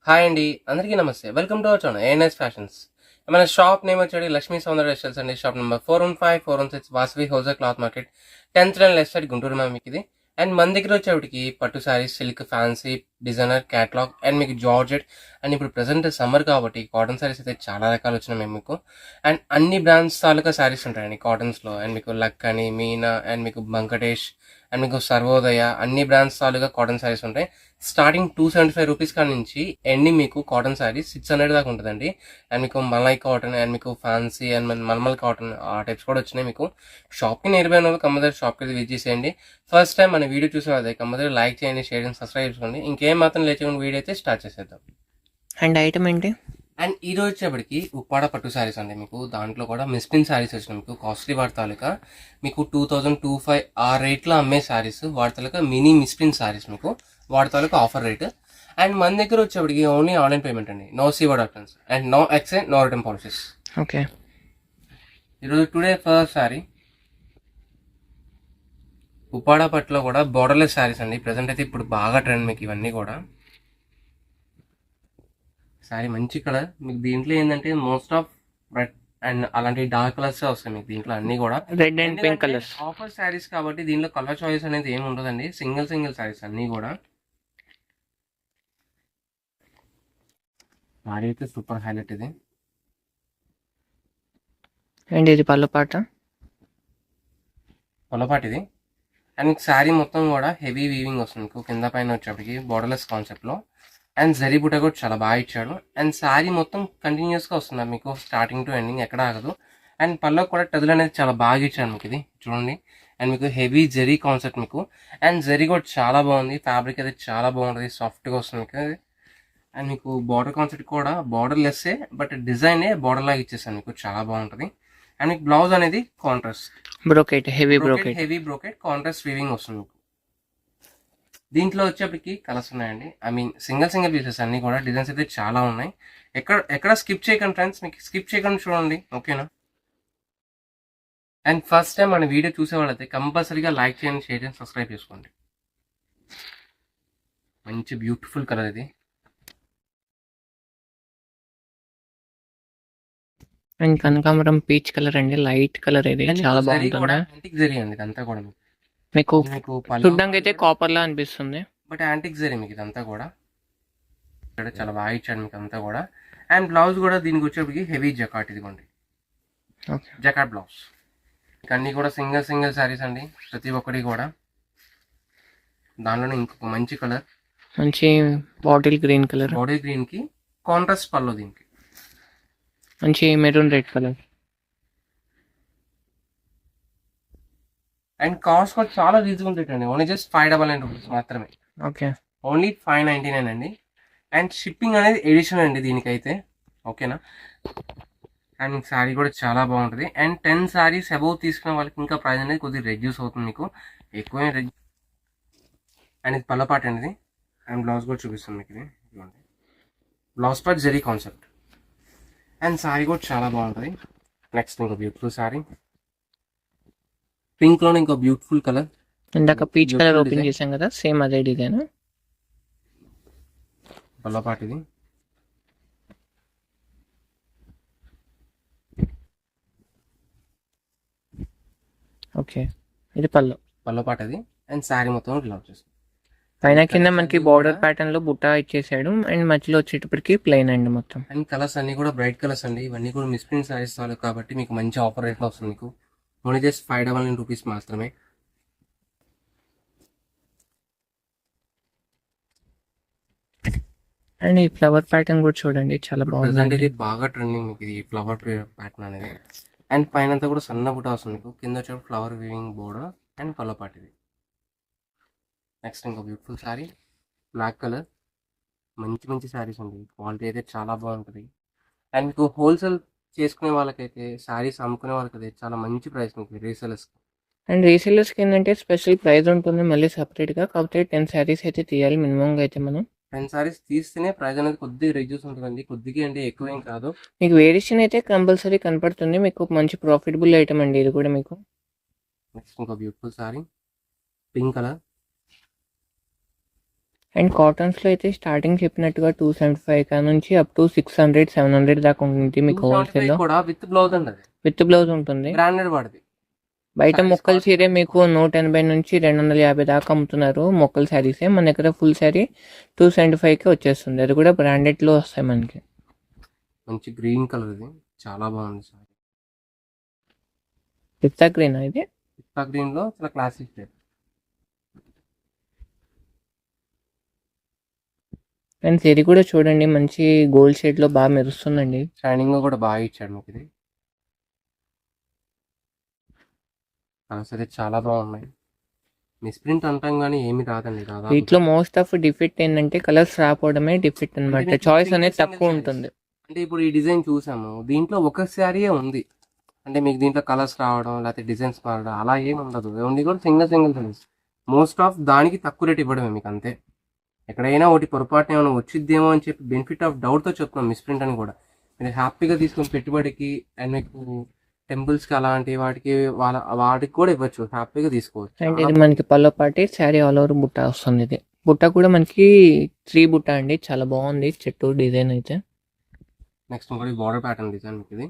Hi అండి, అందరికీ నమస్తే. Welcome to our channel ANS fashions. మన షాప్ నేమ్ వచ్చేది లక్ష్మీ సౌందర్య టెక్స్టైల్స్ అండి. Shop number 415, 416 Vasavi wholesale cloth market, 10th line left side, Guntur ma'am మీకు ఇది. అండ్ మన దగ్గర వచ్చేటికి పట్టు saris, silk, fancy, designer, catalogue and మీకు జార్జెట్. అండ్ ఇప్పుడు ప్రెసెంట్ సమ్మర్ కాబట్టి కాటన్ శారీస్ అయితే చాలా రకాలు వచ్చినాయి మేము మీకు. అండ్ అన్ని బ్రాండ్స్ తాలూకా శారీస్ ఉంటాయండి కాటన్స్లో. అండ్ మీకు లక్ అని, మీనా అండ్ మీకు బంకటేష్ అండ్ మీకు సర్వోదయ, అన్ని బ్రాండ్స్ తాలూకా కాటన్ శారీస్ ఉంటాయి. స్టార్టింగ్ 275 రూపీస్ కాడ నుంచి ఎండింగ్ మీకు కాటన్ శారీ 600 దాకా ఉంటుందండి. అండ్ మీకు మలై కాటన్ అండ్ మీకు ఫ్యాన్సీ అండ్ మల్మల్ కాటన్ ఆ టైప్స్ కూడా వచ్చినాయి మీకు. షాప్కి నియర్ బై ఉన్న వాళ్ళు కంపల్సరీ షాప్కి వెళ్ళి విజిట్ చేయండి. ఫస్ట్ టైం మన వీడియో చూసిన అదే కంపల్సరీ లైక్ చేయండి, షేర్ చేయండి, సబ్స్క్రైబ్ చేసుకోండి. ఇంకేం మాత్రం లేచేయండి, వీడియో అయితే స్టార్ట్ చేసేద్దాం. అండ్ ఐటమ్ ఏంటి? అండ్ ఈ రోజు వచ్చేప్పటికి ఉప్పాడ పట్టు శారీస్ అండి. మీకు దాంట్లో కూడా మిస్ప్రిన్ శారీస్ వచ్చినాయి మీకు. కాస్ట్లీ వాటి తాలూకా మీకు 2025 ఆ రేట్లో అమ్మే శారీస్ వాటి తాలూకా మినీ మిస్ప్రిన్ శారీస్ మీకు వాటి తాలూకా ఆఫర్ రేట్. అండ్ మన దగ్గర వచ్చేప్పటికి ఓన్లీ ఆన్లైన్ పేమెంట్ అండి. నో సీవర్డ్ options and no exchange, no return policies. Okay, ఈరోజు టుడే ఫస్ట్ శారీ ఉప్పాడ పట్టులో కూడా బోర్డర్లెస్ శారీస్ అండి. ప్రజెంట్ అయితే ఇప్పుడు బాగా ట్రెండ్ మీకు ఇవన్నీ కూడా. శారీ మంచి కలర్ మీకు. దీంట్లో ఏంటంటే మోస్ట్ ఆఫ్ రెడ్ అండ్ అలాంటి డార్క్ కలర్స్ వస్తాయి మీకు దీంట్లో అన్ని కూడా. Red and pink colours. Offer saris కాబట్టి దీనిలో కలర్ చాయిస్ అనేది ఏమి ఉండదండి. సింగిల్ శారీస్ అన్ని కూడా. శారీ అయితే సూపర్ హైలైట్ ఇది. అండ్ ఇది పళ్ళు పాట. పొలపాటి ఇది. అండ్ మీకు శారీ మొత్తం కూడా హెవీ వీవింగ్ వస్తుంది మీకు. కింద పైన వచ్చేప్పటికి బోర్డర్లెస్ కాన్సెప్ట్లో. అండ్ జరీ బుట్ట కూడా చాలా బాగా ఇచ్చాడు. అండ్ శారీ మొత్తం కంటిన్యూస్గా వస్తుంది మీకు, స్టార్టింగ్ టు ఎండింగ్ ఎక్కడ ఆగదు. అండ్ పళ్ళకు కూడా టదులు అనేది చాలా బాగా ఇచ్చాడు మీకు ఇది చూడండి. అండ్ మీకు హెవీ జరీ కాన్సెప్ట్ మీకు. అండ్ జరీ కూడా చాలా బాగుంది. ఫ్యాబ్రిక్ అయితే చాలా బాగుంటుంది, సాఫ్ట్గా వస్తుంది మీకు. అండ్ మీకు బార్డర్ కాన్సెప్ట్ కూడా బార్డర్ లెస్సే, బట్ డిజైనే బార్డర్ లాగా ఇచ్చేసాను మీకు, చాలా బాగుంటుంది. అండ్ మీకు బ్లౌజ్ అనేది contrast brocade, heavy brocade contrast weaving వస్తుంది మీకు. దీంట్లో వచ్చేప్పటికి కలర్స్ ఉన్నాయండి. ఐ మీన్ సింగిల్ పీసెస్ అన్ని కూడా. డిజైన్స్ అయితే చాలా ఉన్నాయి. ఎక్కడ స్కిప్ చేయకండి ఫ్రెండ్స్, మీకు స్కిప్ చేయకుండా చూడండి, ఓకేనా. అండ్ ఫస్ట్ టైం మన వీడియో చూసే వాళ్ళైతే కంపల్సరీగా లైక్ చేయండి, షేర్ చేయండి, సబ్స్క్రైబ్ చేసుకోండి. మంచి బ్యూటిఫుల్ కలర్ ఇది. అండ్ కనకాంబరం పీచ్ కలర్ అండి, లైట్ కలర్ ఇది, చాలా బాగుంటుంది. యాంటిక్ జరీ అండి ఇదంతా కూడా మీకు చూడడానికి అయితే కాపర్ లా అనిపిస్తుంది, బట్ యాంటిక్ జరీ మీకు ఇదంతా కూడా. ఇక్కడ చాలా బాగా ఇచ్చాడు మీకు అంతా కూడా. అండ్ బ్లౌజ్ కూడా దీనికి వచ్చేప్పటికి హెవీ జకాట్ ఇదిగోండి, జకాట్ బ్లౌజ్. అన్నీ కూడా సింగిల్ శారీస్ అండి ప్రతి ఒక్కటి కూడా. దానిలోనే ఇంకొక మంచి కలర్, మంచి bottle green colour, bottle green కి కాంట్రాస్ట్ పళ్ళు, దీనికి మంచి maroon red colour. And cost కూడా చాలా రీజనబుల్ రేట్ అండి. ఓన్లీ జస్ట్ 599 రూపీస్ మాత్రమే. ఓకే, ఓన్లీ 599 అండి. అండ్ షిప్పింగ్ అనేది ఎడిషన్ అండి దీనికైతే, ఓకేనా. అండ్ శారీ కూడా చాలా బాగుంటుంది. అండ్ 10 శారీస్ అబౌవ్ తీసుకున్న వాళ్ళకి ఇంకా ప్రైస్ అనేది కొద్దిగా రెడ్యూస్ అవుతుంది మీకు, ఎక్కువ. అండ్ ఇది పల్లపాట అనేది. అండ్ బ్లౌజ్ కూడా చూపిస్తుంది మీకు ఇది. Blouse part zari concept. And sari కూడా చాలా బాగుంటుంది. నెక్స్ట్ ఇంకో బ్యూటిఫుల్ శారీ, పింక్ లోనే ఇంకో బ్యూటిఫుల్ కలర్. ఇందాక పీచ్ కలర్ ఓపెన్ చేసాం కదా, సేమ్ అదే డిజైన్. పల్లపాట ఇది. ఓకే, ఇది పల్లపాట ఇది. అండ్ శారీ మొత్తం బ్లౌజ్ చేస్తుంది. పైన కింద మనకి బార్డర్ ప్యాటర్న్ లో బుట్ట ఇచ్చేసాడు. అండ్ మధ్యలో వచ్చేటప్పటికి ప్లెయిన్ అండి మొత్తం. అండ్ కలర్స్ అన్ని కూడా బ్రైట్ కలర్స్ అండి. ఇవన్నీ కూడా మిస్ప్రింట్ శారీస్ కాబట్టి మీకు మంచి ఆఫర్ రేట్లో వస్తుంది మీకు. ఓన్లీ జస్ట్ 599 రూపీస్ మాత్రమే. అండ్ ఈ ఫ్లవర్ ప్యాటర్న్ కూడా చూడండి, చాలా బాగుంది. ఇది బాగా ట్రెండింగ్ మీకు ఇది ఫ్లవర్ ప్యాటర్న్ అనేది. అండ్ పైన అంతా కూడా సన్న బుట్ట వస్తుంది మీకు. కింద వచ్చే flower weaving border and Pallapati ఇది. నెక్స్ట్ ఇంకో బ్యూటిఫుల్ శారీ, బ్లాక్ కలర్. మంచి శారీస్ అండి, క్వాలిటీ అయితే చాలా బాగుంటుంది. అండ్ మీకు హోల్సేల్ చేసుకునే వాళ్ళకైతే, శారీస్ అమ్ముకునే వాళ్ళకైతే చాలా మంచి ప్రైస్ మీకు రీసేలర్స్. అండ్ రీసేలర్స్కి ఏంటంటే స్పెషల్ ప్రైస్ ఉంటుంది మళ్ళీ సపరేట్గా. కాకపోతే 10 శారీస్ అయితే తీయాలి మినిమంగా. అయితే మనం 10 శారీస్ తీస్తేనే ప్రైస్ అనేది కొద్దిగా రెడ్యూస్ ఉంటుందండి. కొద్దిగా అంటే ఎక్కువ ఏం కాదు. మీకు వేరియేషన్ అయితే కంపల్సరీ కనపడుతుంది. మీకు మంచి ప్రాఫిటబుల్ ఐటమ్ అండి ఇది కూడా మీకు. నెక్స్ట్ ఇంకో beautiful sari, pink colour. And కాటన్స్లో అయితే స్టార్టింగ్ చెప్పినట్టుగా 275 కా నుంచి అప్ టు 600-700 దాకా ఉంటుంది మీకు 275 హోల్సేల్లో. కూడా విత్ బ్లౌజ్ అండి, అది విత్ బ్లౌజ్ ఉంటుంది. బ్రాండెడ్ వాడిది. బయట Sarees మొక్కల కాస్ట్ చీరే మీకు 180 నుంచి 250 దాకా అమ్ముతున్నారు మొక్కల శారీసే. మన దగ్గర ఫుల్ శారీ 275కి వచ్చేస్తుంది. అది కూడా బ్రాండెడ్లో వస్తాయి మనకి. మంచి గ్రీన్ కలర్, ఇది చాలా బాగుంది సారీ. పిస్తా గ్రీన్ ఇది. పిస్తా గ్రీన్ లో చాలా క్లాసిక్ రేట్. అండ్ శారీ కూడా చూడండి మంచి గోల్డ్ షేడ్లో బాగా మెరుస్తుందండి. షైనింగ్ కూడా బాగా ఇచ్చాడు మీకు ఇది. కలర్స్ అయితే చాలా బాగున్నాయి. మిస్ప్రింట్ అంటాం కానీ ఏమి రాదండి దాదాపు. వీటిలో మోస్ట్ ఆఫ్ డిఫెక్ట్ ఏంటంటే కలర్స్ రాకపోవడమే డిఫెక్ట్ అనమాట. అంటే చాయిస్ అనేది single తక్కువ sarees. ఉంటుంది. అంటే ఇప్పుడు ఈ డిజైన్ చూసాము, దీంట్లో ఒక శారీయే ఉంది. అంటే మీకు దీంట్లో కలర్స్ రావడం లేకపోతే డిజైన్స్ మారడం అలా ఏమి ఉండదు. ఓన్లీ కూడా సింగిల్ సారీస్. మోస్ట్ ఆఫ్ దానికి తక్కువ రేట్ ఇవ్వడమే మీకు అంతే. ఎక్కడైనా ఒకటి పొరపాటున ఏమైనా వచ్చిద్దేమో అని చెప్పి బెనిఫిట్ ఆఫ్ డౌట్తో చెప్తున్నాం మిస్ప్రింట్ అని కూడా. మీరు హ్యాపీగా తీసుకుని పెట్టుబడికి అండ్ మీకు టెంపుల్స్కి అలాంటి వాటికి వాటికి కూడా ఇవ్వచ్చు, హ్యాపీగా తీసుకోవచ్చు. అండ్ ఇది మనకి పల్లో పాటి శారీ ఆల్ ఓవర్ బుట్ట వస్తుంది. ఇది బుట్ట కూడా మనకి 3 బుట్ట అండి, చాలా బాగుంది చెట్టు డిజైన్ అయితే. నెక్స్ట్ ఇంకోటి బార్డర్ ప్యాటర్న్ డిజైన్ మీకు ఇది.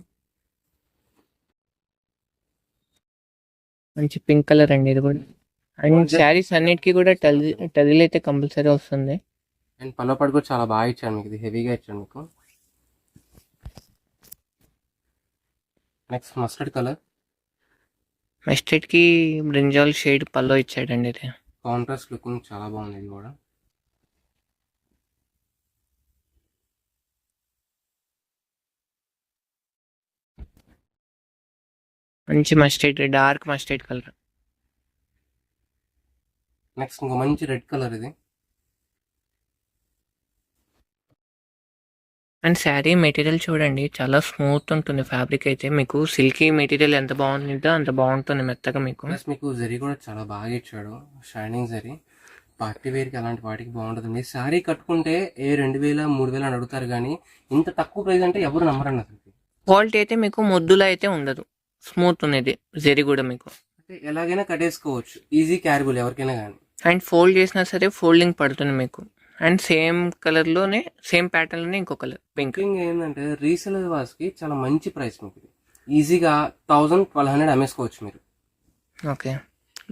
మంచి పింక్ కలర్ అండి ఇది కూడా. అండ్ శారీస్ అన్నిటికీ కూడా టజిల్ అయితే కంపల్సరీ వస్తుంది. అండ్ పల్లో పాటు కూడా చాలా బాగా ఇచ్చాను మీకు, ఇది హెవీగా ఇచ్చాను మీకు. నెక్స్ట్ మస్టర్డ్ కలర్, మస్టర్డ్ కి బ్రింజాల్ షేడ్ పల్లో ఇచ్చాడండి. ఇది కాంట్రాస్ట్ లుకింగ్ చాలా బాగుంది ఇది కూడా. మంచి mustard, dark mustard colour. Next ఇంకో మంచి రెడ్ కలర్ ఇది. అండ్ శారీ మెటీరియల్ చూడండి చాలా స్మూత్ ఉంటుంది. ఫ్యాబ్రిక్ అయితే మీకు సిల్కీ మెటీరియల్ ఎంత బాగుంటుందో అంత బాగుంటుంది మెత్తగా మీకు. ప్లస్ మీకు జరీ కూడా చాలా బాగా ఇచ్చాడు, షైనింగ్ జరీ. పార్టీ వేర్కి అలాంటి వాటికి బాగుంటుంది. శారీ కట్టుకుంటే 2000-3000 అని అడుగుతారు కానీ ఇంత తక్కువ ప్రైస్ అంటే ఎవరు నమ్మరండి అసలు. క్వాలిటీ అయితే మీకు మొద్దులో అయితే ఉండదు, స్మూత్ ఉన్నది జరీ కూడా మీకు. అంటే ఎలాగైనా కట్టేసుకోవచ్చు, ఈజీ క్యారబుల్ ఎవరికైనా కానీ. అండ్ ఫోల్డ్ చేసినా సరే ఫోల్డింగ్ పడుతుంది మీకు. అండ్ సేమ్ కలర్లోనే సేమ్ ప్యాటర్న్లోనే ఇంకో కలర్ పింక్. ముఖ్యంగా ఏంటంటే రీసేలర్ వాస్కి చాలా మంచి ప్రైస్ మీకు ఇది. ఈజీగా 1000-1200 అమ్మేసుకోవచ్చు మీరు. ఓకే,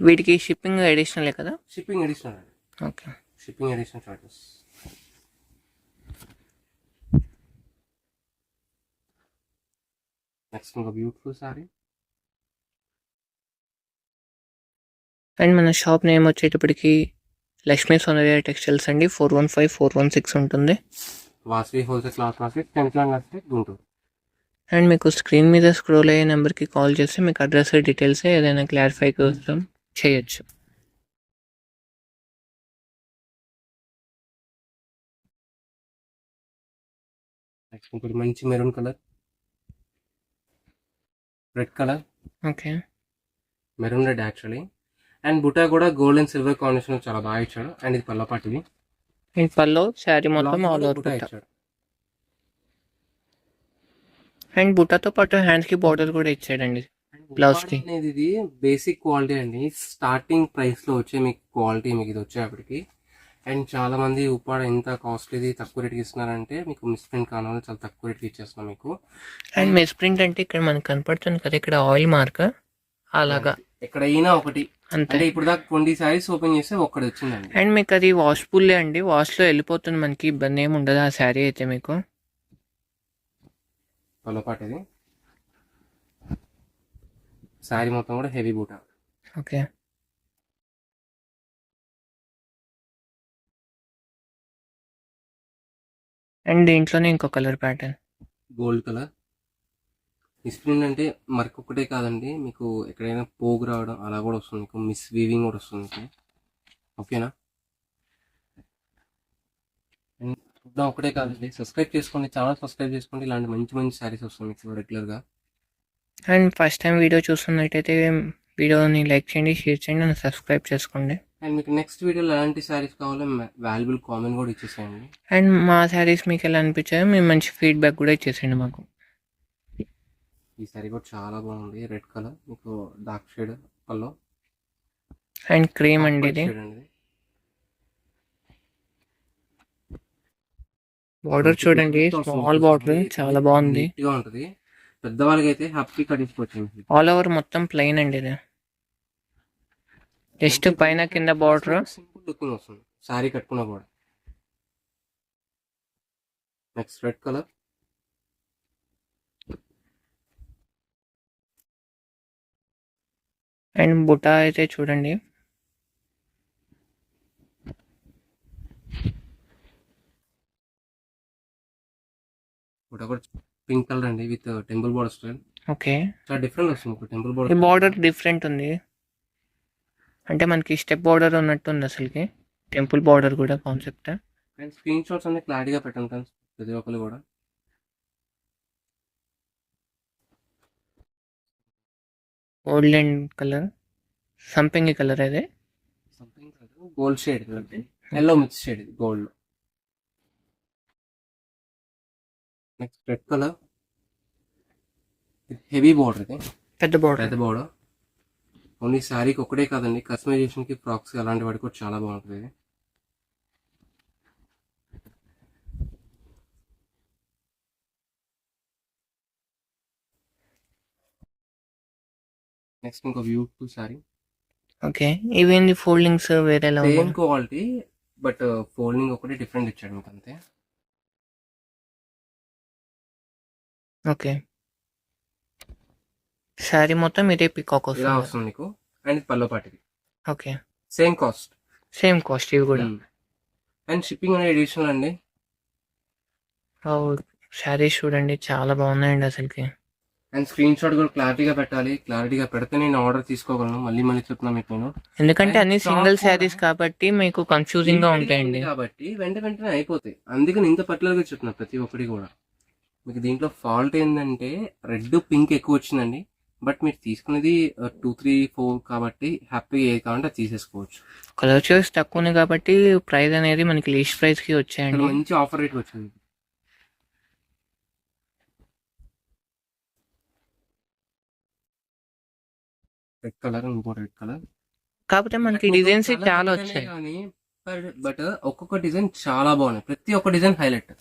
వీటికి షిప్పింగ్ అడిషనలే కదా? షిప్పింగ్ అడిషనల్ అండి, okay. Shipping additional charges. Next ఇంకో బ్యూటిఫుల్ సారీ. అండ్ మన షాప్ నేమ్ వచ్చేటప్పటికి లక్ష్మీ సౌందర్య టెక్స్టైల్స్ అండి. 415-416 ఉంటుంది. Vasavi wholesale cloth market, 10th line market, Guntur. And మీకు స్క్రీన్ మీద స్క్రోల్ అయ్యే నెంబర్కి కాల్ చేస్తే మీకు అడ్రస్ డీటెయిల్స్ ఏదైనా క్లారిఫై కోసం చేయొచ్చు. నెక్స్ట్ ఇంకోటి మంచి maroon colour, red colour, okay. Maroon red actually. And బుటా కూడా గోల్డ్ అండ్ సిల్వర్ కాంబినేషన్ చాలా బాగా ఇచ్చాడు. అండ్ ఇది పల్లపాటిది. అండ్ పల్లో శారీ మొత్తం ఆల్ ఓవర్ బుటా బుట్ట. ఇచ్చాడు. అండ్ బుట్టాతో పాటు హ్యాండ్స్కి బార్డర్ కూడా ఇచ్చాడండి. బ్లౌజ్ కి అనేది ఇది బేసిక్ క్వాలిటీ అండి. స్టార్టింగ్ ప్రైస్ లో వచ్చే మీకు క్వాలిటీ మీకు ఇది వచ్చేప్పటికి. అండ్ చాలా మంది ఉప్పాడ ఎంత కాస్ట్లీది తక్కువ రేట్కి ఇస్తున్నారంటే మీకు మిస్ప్రింట్ కావాలి, చాలా తక్కువ రేట్కి ఇచ్చేస్తున్నాం మీకు. అండ్ మిస్ప్రింట్ అంటే ఇక్కడ మనకు కనపడుతుంది కదా, ఇక్కడ ఆయిల్ మార్క్ అలాగా ఎక్కడైనా ఒకటి అంతే. అంటే ఇప్పుడు దాకా 20 సారీస్ ఓపెన్ చేస్తే ఒక్కటి వచ్చిందండి. అండ్ మీకు అది వాష్ఫుల్లే అండి, వాష్లో వెళ్ళిపోతుంది, మనకి ఇబ్బంది ఏమి ఉండదు ఆ శారీ అయితే మీకు. పల్లపాటి ఇది. శారీ మొత్తం కూడా హెవీ బూటా. ఓకే. అండ్ దీంట్లోనే ఇంకో colour pattern, gold colour. Misprint అంటే మరొకటే కాదండి, మీకు ఎక్కడైనా పోగు రావడం అలా కూడా వస్తుంది, మీకు మిస్ వీవింగ్ కూడా వస్తుంది మీకు. ఓకేనా? చూద్దాం ఒకటే కాదండి, సబ్స్క్రైబ్ చేసుకోండి, ఛానల్ సబ్స్క్రైబ్ చేసుకోండి. ఇలాంటి మంచి మంచి శారీస్ వస్తుంది మీకు రెగ్యులర్గా. అండ్ ఫస్ట్ టైం వీడియో చూస్తున్నట్టయితే వీడియోని లైక్ చేయండి, షేర్ చేయండి, అండ్ సబ్స్క్రైబ్ చేసుకోండి. అండ్ మీకు నెక్స్ట్ వీడియోలో ఎలాంటి శారీస్ కావాలో వాల్యుబుల్ కామెంట్ కూడా ఇచ్చేసేయండి. అండ్ మా శారీస్ మీకు ఎలా అనిపించాయో మేము మంచి ఫీడ్బ్యాక్ కూడా ఇచ్చేసేయండి మాకు. ఈ శారీ కూడా చాలా బాగుంది, రెడ్ కలర్, మీకు dark shade pallu. And cream అండి ఇది. బార్డర్ చూడండి, స్మాల్ బార్డర్ చాలా బాగుంది. నీట్ గా ఉంటది. పెద్దవాళ్ళకి అయితే హ్యాపీ కట్టించుకోవచ్చు. ఆల్ ఓవర్ మొత్తం ప్లెయిన్ అండి ఇది. జస్ట్ పైన కింద బార్డర్. సింపుల్ లుకింగ్ వస్తుంది సారీ కట్టుకున్నా కూడా. Next red colour. అండ్ బుటా అయితే చూడండి, కూడా పింక్ కలర్ అండి with temple border style. Okay. చాలా డిఫరెంట్ వస్తుంది టెంపుల్ ఈ బోర్డర్. బార్డర్ డిఫరెంట్ ఉంది, అంటే మనకి స్టెప్ బార్డర్ ఉన్నట్టు ఉంది అసలుకి. టెంపుల్ బార్డర్ కూడా కాన్సెప్ట్. అండ్ స్క్రీన్ షాట్స్ అన్ని క్లారిటీగా పెట్టండి ఫ్రెండ్స్ ప్రతి ఒక్కరు కూడా. గోల్డెన్ కలర్, సంపింగి కలర్ అదే. Something gold shade yellow mix shade ఇది gold. Next red colour. Heavy border ఇది, పెద్ద బార్డర్. పెద్ద బోర్డర్. ఓన్లీ శారీకి ఒకటే కాదండి, కస్టమైజేషన్ కి ఫ్రాక్స్ అలాంటి వాటికి కూడా చాలా బాగుంటుంది ఇది. నెక్స్ట్ ఇంకో బ్యూటిఫుల్ శారీ. ఓకే. ఇవేంది ఫోల్డింగ్స్ వేరేలా సేమ్ ఉంది. క్వాలిటీ బట్ ఫోల్డింగ్ ఒకటి డిఫరెంట్ ఇచ్చాడు మీకు అంతే. ఓకే. శారీ మొత్తం ఇదే పికాక్ ఇలా వస్తుంది. వస్తుంది మీకు. అండ్ పల్లో పాటిది okay. Same cost. Same cost ఇవి కూడా. అండ్ షిప్పింగ్ అనేది ఎడిషనల్ అండి. శారీస్ చూడండి చాలా బాగున్నాయండి అసలుకి. అండ్ స్క్రీన్ షాట్ కూడా క్లారిటీగా పెట్టాలి. క్లారిటీగా పెడితే నేను ఆర్డర్ తీసుకోగలను. మళ్ళీ మళ్ళీ చెప్తున్నా మీకు నేను. ఎందుకంటే And అన్ని stock సింగిల్ కూడా శారీస్ కాబట్టి మీకు కన్ఫ్యూజింగ్ గా ఉంటాయండి. కాబట్టి వెంటనే అయిపోతాయి. అందుకని ఇంత పర్టికులర్ గా చెప్తున్నా ప్రతి ఒక్కటి కూడా. మీకు దీంట్లో ఫాల్ట్ ఏంటంటే రెడ్ పింక్ ఎక్కువ వచ్చిందండి. బట్ మీరు తీసుకునేది 2, 3, 4 కాబట్టి హ్యాపీగా ఏది కావాలంటే అది తీసేసుకోవచ్చు. కలర్ చాయిస్ తక్కువ ఉంది కాబట్టి ప్రైస్ అనేది మనకి లీస్ట్ ప్రైస్ కి ఇక్కడ వచ్చాయండి. మంచి ఆఫర్ రేట్ వచ్చింది. రెడ్ కలర్, ఇంకో రెడ్ కలర్. కాకపోతే మనకి డిజైన్స్ చాలా వచ్చాయి. కానీ బట్ ఒక్కొక్క డిజైన్ చాలా బాగున్నాయి. ప్రతి ఒక్క డిజైన్ హైలైట్.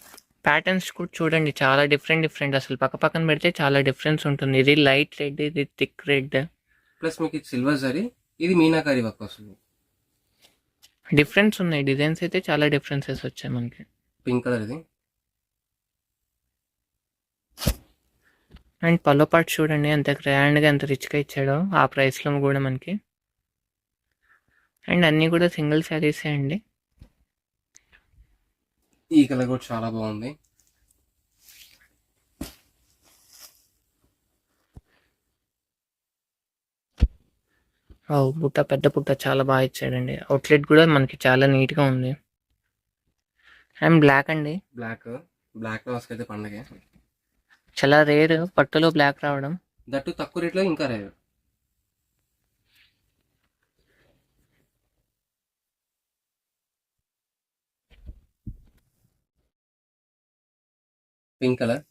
ప్యాటర్న్స్ కూడా చూడండి చాలా డిఫరెంట్ అసలు పక్క పక్కన పెడితే చాలా డిఫరెన్స్ ఉంటుంది. ఇది లైట్ రెడ్, ఇది థిక్ రెడ్. ప్లస్ మీకు ఇది సిల్వర్ జరీ, ఇది మీనాకారి వర్క్ వస్తుంది. డిఫరెన్స్ ఉన్నాయి, డిజైన్స్ అయితే చాలా డిఫరెన్సెస్ వచ్చాయి మనకి. పింక్ కలర్ ఇది. అండ్ పల్లో పార్ట్ చూడండి ఎంత గ్రాండ్ గా ఎంత రిచ్ గా ఇచ్చాడో ఆ ప్రైస్ లో కూడా మనకి. అండ్ అన్ని కూడా సింగిల్ శారీసే అండి. ఈ కలర్ కూడా చాలా బాగుంది. బుట్ట, పెద్ద బుట్ట చాలా బాగా ఇచ్చాడండి. అవుట్లెట్ కూడా మనకి చాలా నీట్ గా ఉంది. అండ్ బ్లాక్ అండి, బ్లాక్ లో వస్తే పండగ. చాలా రేర్ పట్టులో బ్లాక్ రావడం. దట్టు తక్కువ రేట్లో ఇంకా rare. Pink colour.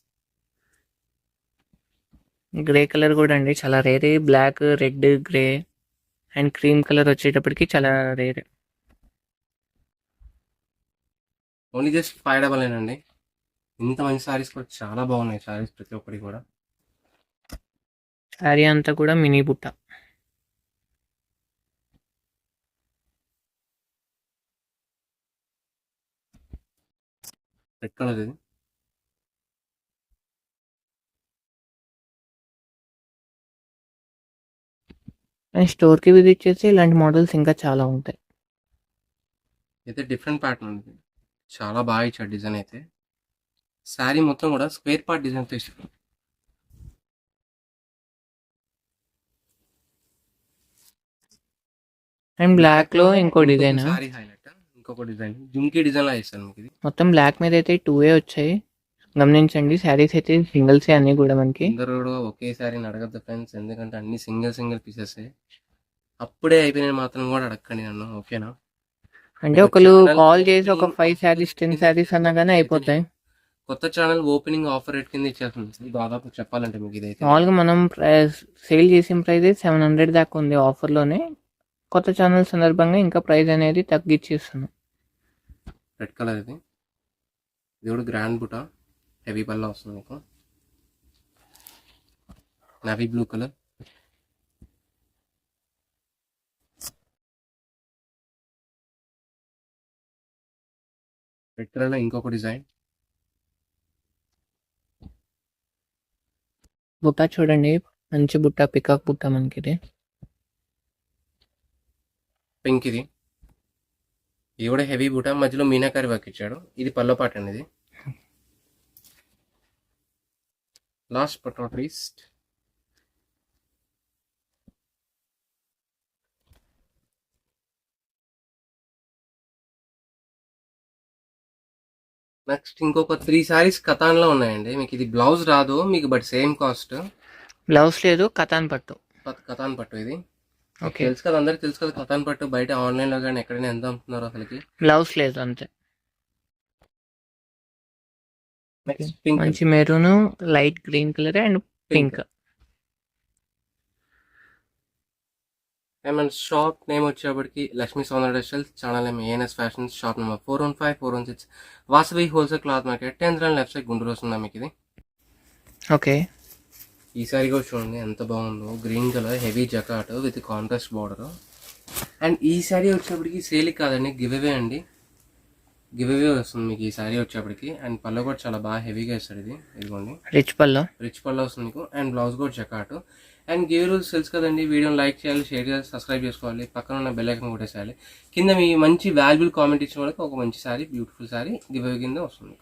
Grey colour కూడా అండి చాలా rare. Black, red, grey and cream colour వచ్చేటప్పటికి చాలా రేర్. ఓన్లీ జస్ట్ 599 అండి. ఇంత మంచి సారీస్ కూడా చాలా బాగున్నాయి. సారీస్ ప్రతి ఒక్కటి కూడా. శారీ అంతా కూడా మినీ బుట్ట. రెడ్ కలర్ ఇది. అండ్ స్టోర్ కి విజిట్ చేస్తే ఇలాంటి మోడల్స్ ఇంకా చాలా ఉంటాయి. అయితే డిఫరెంట్ ప్యాటర్న్ ఉంది. చాలా బాగా ఇచ్చాడు డిజైన్ అయితే. శారీ మొత్తం కూడా స్క్వేర్ పార్ట్ డిజైన్ తో ఇచ్చాడు. అండ్ బ్లాక్ లో ఇంకో డిజైన్, శారీ హైలైట్. ఇంకొక డిజైన్ జుమ్కీ డిజైన్ లా ఇస్తాను మీకు ఇది. మొత్తం బ్లాక్ మీద అయితే 2 వచ్చాయి గమనించండి. శారీస్ అయితే సింగిల్స్ అన్ని కూడా మనకి. అందరూ కూడా ఒకే శారీని అడగద్దు ఫ్రెండ్స్, ఎందుకంటే అన్ని సింగిల్ పీసెస్. అప్పుడే అయిపోయిన మాత్రం కూడా అడగండి నన్ను, ఓకేనా? అంటే ఒకరు కాల్ చేసి ఒక 5 శారీస్ 10 శారీస్ అన్నా కానీ అయిపోతాయి. కొత్త ఛానల్ ఓపెనింగ్ ఆఫర్ రేట్ కింద ఇచ్చేస్తుంది దాదాపు చెప్పాలంటే మీకు. ఇదైతే మామూలుగా మనం సేల్ చేసిన ప్రైస్ 700 దాకా ఉంది ఆఫర్ లోనే. కొత్త ఛానల్ సందర్భంగా ఇంకా ప్రైస్ అనేది తగ్గించేస్తున్నాం. రెడ్ కలర్ ఇది. ఇది కూడా గ్రాండ్ బుటా, హెవీ పల్లా వస్తుంది మీకు, navy blue colour. Red colour లో ఇంకొక డిజైన్. బుట్ట చూడండి, మంచి బుట్ట, పికాక్ బుట్ట మనకి ఇది. పింక్ ఇది కూడా హెవీ బుటా, మధ్యలో మీనాకారి వర్క్ ఇచ్చాడు. ఇది పల్లో పాట అండి ఇది. Last but not least next ఇంకొక 3 సారీస్ కతాన్ లో ఉన్నాయండి. మీకు ఇది బ్లౌజ్ రాదు మీకు, బట్ సేమ్ కాస్ట్. బ్లౌజ్ లేదు, కతాన్ పట్టు. కతాన్ పట్టు ఇది. ఓకే, తెలుసు కదా, అందరికి తెలుసు కదా కతాన్ పట్టు. బయట ఆన్లైన్ లో కానీ ఎక్కడైనా ఎంత అమ్ముతున్నారు అసలుకి. బ్లౌజ్ లేదు అంతే. నెక్స్ట్ పింక్, మంచి maroon, light green colour and pink. మన షాప్ నేమ్ వచ్చేప్పటికి Lakshmi Soundarya textiles, channel name ANS fashions, shop number 415, 416 Vasavi wholesale cloth market, 10th run left side, Guntur వస్తుందా మీకు ఇది. ఓకే, ఈ సారీ కూడా చూడండి ఎంత బాగుందో, green colour heavy jacquard with contrast border. And ఈ సారీ వచ్చేప్పటికి సేల్ కాదండి, గివ్ అవే అండి. గివ్ అవే వస్తుంది మీకు ఈ సారీ వచ్చేప్పటికి. అండ్ పళ్ళు కూడా చాలా బాగా హెవీగా ఇస్తాడు ఇది. ఇదిగోండి రిచ్ పల్లో. రిచ్ పళ్ళు వస్తుంది మీకు. అండ్ బ్లౌజ్ కూడా జకాట్. అండ్ గివ్ రూల్స్ తెలుసు కదండి, వీడియోని లైక్ చేయాలి, షేర్ చేయాలి, సబ్స్క్రైబ్ చేసుకోవాలి, పక్కన ఉన్న బెల్ ఐకాన్ కొట్టేసేయాలి. కింద మీ మంచి వాల్యుబుల్ కామెంట్ ఇచ్చిన వాళ్ళకి ఒక మంచి sorry, beautiful sorry give away కింద వస్తుంది.